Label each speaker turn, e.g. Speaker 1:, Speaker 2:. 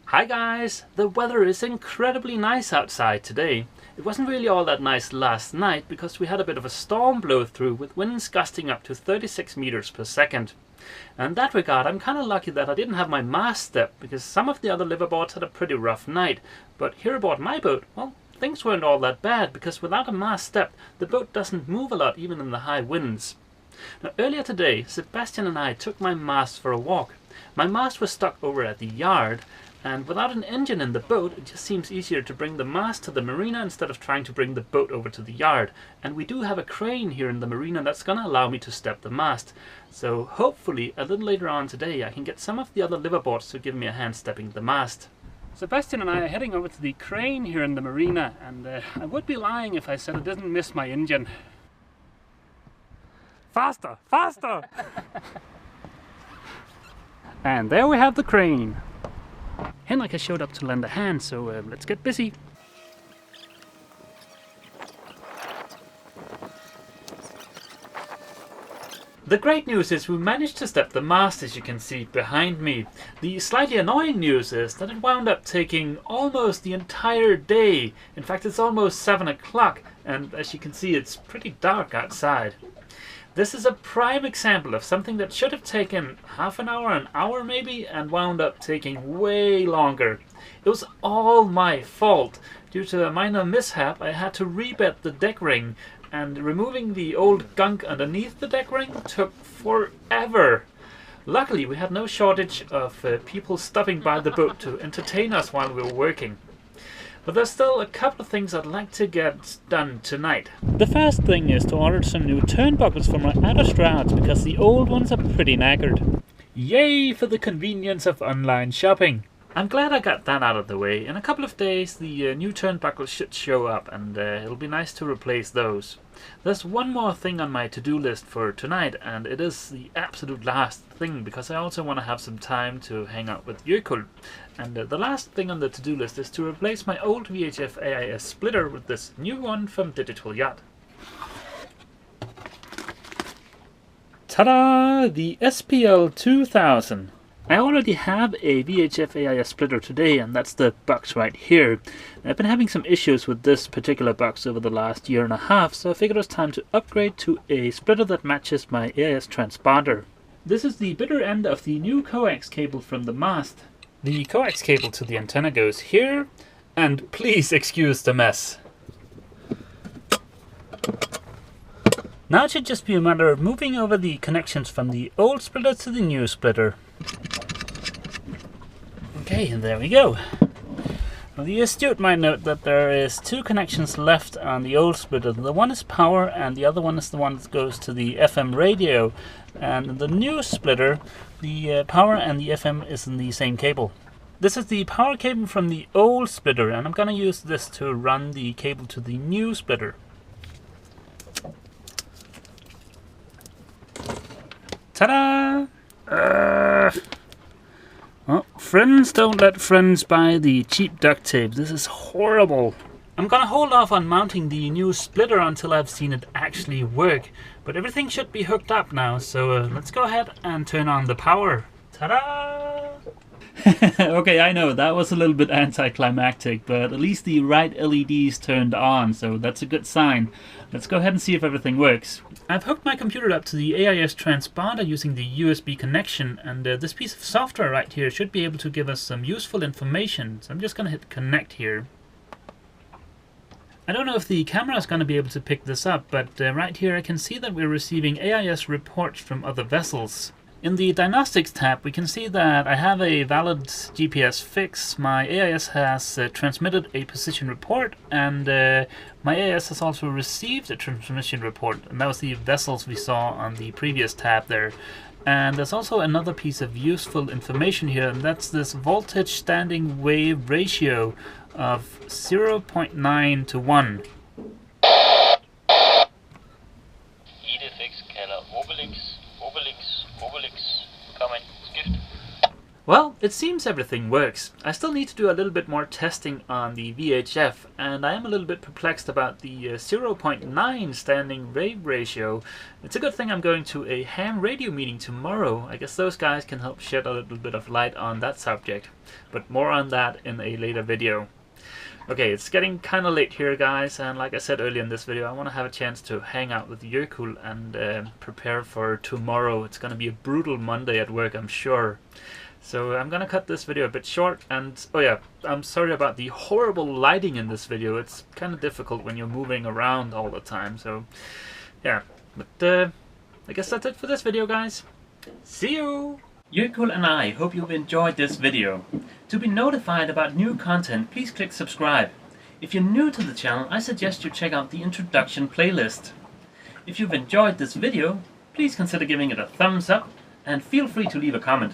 Speaker 1: Hi guys! The weather is incredibly nice outside today. It wasn't really all that nice last night because we had a bit of a storm blow through with winds gusting up to 36 meters per second. And in that regard, I'm kind of lucky that I didn't have my mast step because some of the other liveaboards had a pretty rough night. But here aboard my boat, well, things weren't all that bad because without a mast step, the boat doesn't move a lot even in the high winds. Now, earlier today, Sebastian and I took my mast for a walk. My mast was stuck over at the yard, and without an engine in the boat, it just seems easier to bring the mast to the marina instead of trying to bring the boat over to the yard. And we do have a crane here in the marina that's going to allow me to step the mast. So hopefully, a little later on today, I can get some of the other liveaboards to give me a hand stepping the mast. Sebastian and I are heading over to the crane here in the marina, and I would be lying if I said I didn't miss my engine. Faster! Faster! And there we have the crane. Henrik has showed up to lend a hand, so let's get busy. The great news is we managed to step the mast, as you can see behind me. The slightly annoying news is that it wound up taking almost the entire day. In fact, it's almost 7 o'clock, and as you can see, it's pretty dark outside. This is a prime example of something that should have taken half an hour maybe, and wound up taking way longer. It was all my fault. Due to a minor mishap, I had to rebed the deck ring, and removing the old gunk underneath the deck ring took forever. Luckily, we had no shortage of people stopping by the boat to entertain us while we were working. But there's still a couple of things I'd like to get done tonight. The first thing is to order some new turnbuckles for my outer shrouds because the old ones are pretty knackered. Yay for the convenience of online shopping! I'm glad I got that out of the way. In a couple of days the new turnbuckles should show up, and it'll be nice to replace those. There's one more thing on my to-do list for tonight, and it is the absolute last thing because I also want to have some time to hang out with Jökull. And the last thing on the to-do list is to replace my old VHF AIS splitter with this new one from Digital Yacht. Ta-da! The SPL2000. I already have a VHF AIS splitter today, and that's the box right here. I've been having some issues with this particular box over the last year and a half, so I figured it was time to upgrade to a splitter that matches my AIS transponder. This is the bitter end of the new coax cable from the Mast. The coax cable to the antenna goes here, and please excuse the mess. Now it should just be a matter of moving over the connections from the old splitter to the new splitter. Okay, and there we go. Well, the astute might note that there is two connections left on the old splitter. The one is power, and the other one is the one that goes to the FM radio. And in the new splitter, the power and the FM is in the same cable. This is the power cable from the old splitter, and I'm going to use this to run the cable to the new splitter. Ta-da! Well, friends don't let friends buy the cheap duct tape. This is horrible. I'm gonna hold off on mounting the new splitter until I've seen it actually work. But everything should be hooked up now, so let's go ahead and turn on the power. Ta-da! Okay, I know, that was a little bit anticlimactic, but at least the right LEDs turned on, so that's a good sign. Let's go ahead and see if everything works. I've hooked my computer up to the AIS transponder using the USB connection, and this piece of software right here should be able to give us some useful information. So I'm just going to hit connect here. I don't know if the camera is going to be able to pick this up, but right here I can see that we're receiving AIS reports from other vessels. In the Diagnostics tab, we can see that I have a valid GPS fix. My AIS has transmitted a position report, and my AIS has also received a transmission report, and that was the vessels we saw on the previous tab there. And there's also another piece of useful information here, and that's this voltage standing wave ratio of 0.9 to 1. Well, it seems everything works. I still need to do a little bit more testing on the VHF, and I am a little bit perplexed about the 0.9 standing wave ratio. It's a good thing I'm going to a ham radio meeting tomorrow. I guess those guys can help shed a little bit of light on that subject, but more on that in a later video. Okay, it's getting kind of late here, guys, and like I said earlier in this video, I want to have a chance to hang out with Jökull and prepare for tomorrow. It's going to be a brutal Monday at work, I'm sure. So I'm gonna cut this video a bit short, and oh yeah, I'm sorry about the horrible lighting in this video. It's kind of difficult when you're moving around all the time, so yeah. But I guess that's it for this video, guys. See you! Jökull and I hope you've enjoyed this video. To be notified about new content, please click subscribe. If you're new to the channel, I suggest you check out the introduction playlist. If you've enjoyed this video, please consider giving it a thumbs up, and feel free to leave a comment.